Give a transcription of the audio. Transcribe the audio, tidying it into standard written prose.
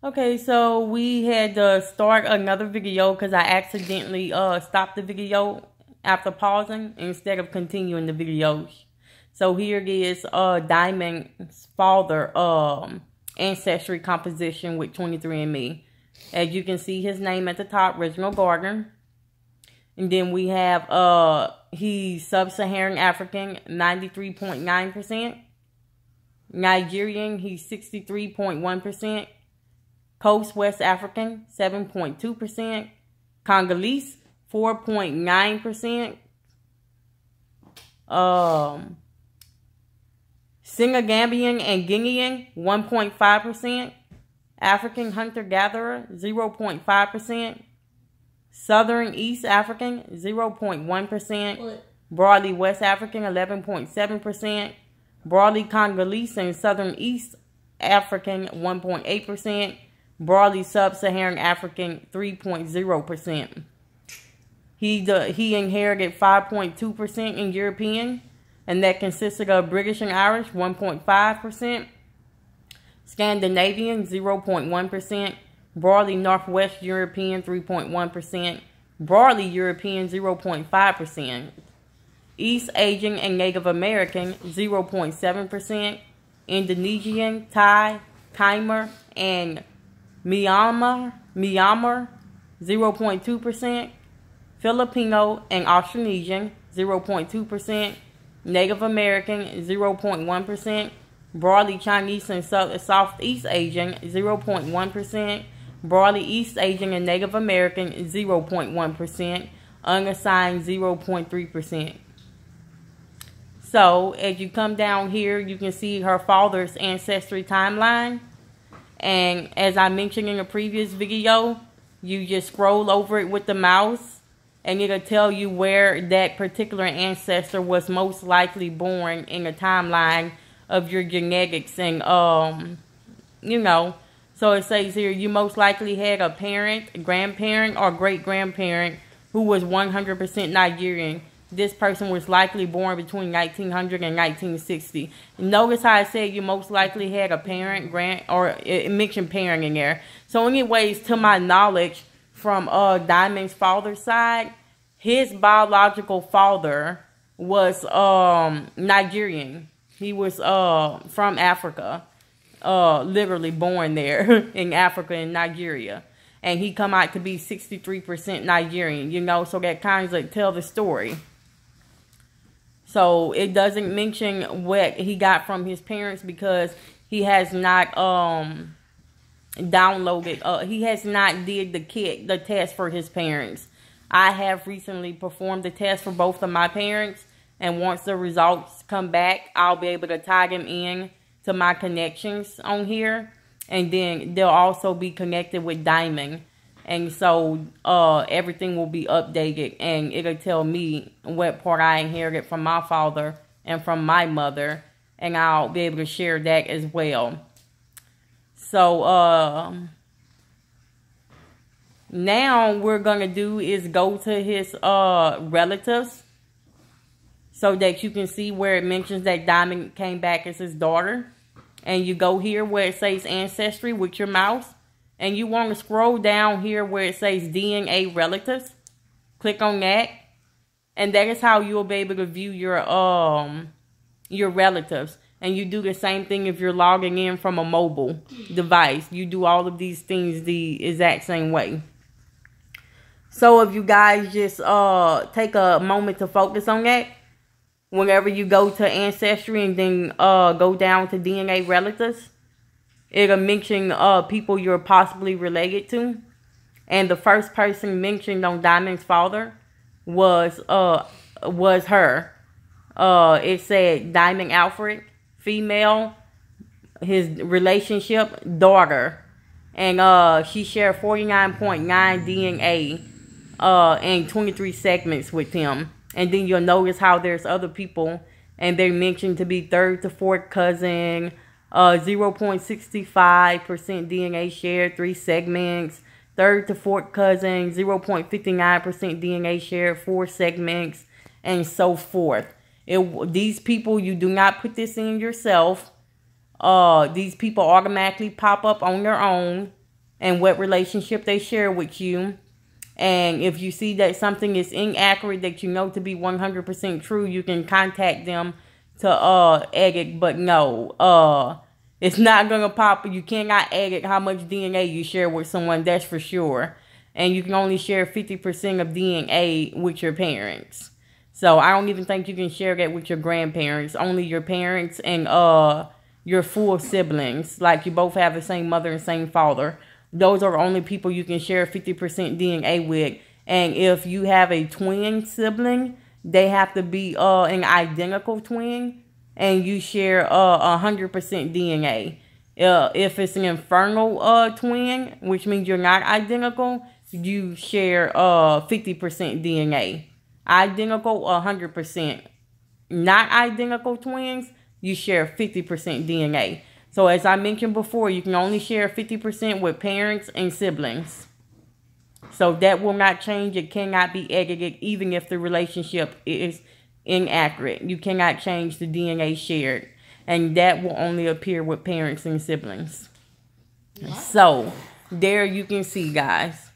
Okay, so we had to start another video because I accidentally stopped the video after pausing instead of continuing the video. So here it is, Diamond's father ancestry composition with 23andMe. As you can see, his name at the top, Reginald Gardner. And then we have he's sub-Saharan African, 93.9%. Nigerian, he's 63.1%. Coast West African, 7.2%. Congolese, 4.9%. Senegambian and Guinean, 1.5%. African hunter-gatherer, 0.5%. Southern East African, 0.1%. Broadly West African, 11.7%. Broadly Congolese and Southern East African, 1.8%. Broadly Sub-Saharan African, 3.0%. He inherited 5.2% in European, and that consisted of British and Irish, 1.5%. Scandinavian, 0.1%. Broadly Northwest European, 3.1%. Broadly European, 0.5%. East Asian and Native American, 0.7%. Indonesian, Thai, Khmer, and Myanmar, 0.2%. Filipino and Austronesian, 0.2%. Native American, 0.1%. Broadly Chinese and Southeast Asian, 0.1%. Broadly East Asian and Native American, 0.1%. Unassigned, 0.3%. So, as you come down here, you can see her father's ancestry timeline. And as I mentioned in a previous video, you just scroll over it with the mouse, and it'll tell you where that particular ancestor was most likely born in the timeline of your genetics. And, you know, so it says here, you most likely had a parent, grandparent, or great-grandparent who was 100% Nigerian. This person was likely born between 1900 and 1960. Notice how I said you most likely had a parent, or it mentioned parent in there. So anyways, to my knowledge, from Diamond's father's side, his biological father was Nigerian. He was from Africa, literally born there in Africa, in Nigeria. And he come out to be 63% Nigerian, you know, so that kind of tell the story. So it doesn't mention what he got from his parents because he has not downloaded, he has not did the test for his parents. I have recently performed the test for both of my parents, and once the results come back, I'll be able to tie them in to my connections on here, and then they'll also be connected with Diamond. And so everything will be updated, and it'll tell me what part I inherited from my father and from my mother, and I'll be able to share that as well. So now we're going to do is go to his relatives so that you can see where it mentions that Diamond came back as his daughter. And you go here where it says Ancestry with your mouse. And you want to scroll down here where it says DNA relatives. Click on that. And that is how you'll be able to view your relatives. And you do the same thing if you're logging in from a mobile device. You do all of these things the exact same way. So if you guys just take a moment to focus on that. Whenever you go to Ancestry and then go down to DNA relatives, it'll mention people you're possibly related to. And the first person mentioned on Diamond's father was her. It said Diamond Alfred, female, his relationship, daughter. And she shared 49.9 DNA and 23 segments with him. And then you'll notice how there's other people, and they're mentioned to be third to fourth cousin, 0.65% DNA shared, 3 segments. Third to fourth cousin, 0.59% DNA shared, 4 segments, and so forth. These people, you do not put this in yourself. These people automatically pop up on their own. and what relationship they share with you. And if you see that something is inaccurate that you know to be 100% true, you can contact them to edit. But no, it's not gonna pop. You cannot edit how much DNA you share with someone, that's for sure. And you can only share 50% of DNA with your parents. So I don't even think you can share that with your grandparents. Only your parents and your full siblings. Like you both have the same mother and same father. Those are the only people you can share 50% DNA with. And if you have a twin sibling, they have to be an identical twin, and you share 100% DNA. If it's an infernal twin, which means you're not identical, you share 50% DNA. Identical 100%. Not identical twins, you share 50% DNA. So as I mentioned before, you can only share 50% with parents and siblings. So that will not change. It cannot be edited even if the relationship is inaccurate. You cannot change the DNA shared. And that will only appear with parents and siblings. Wow. So there you can see, guys.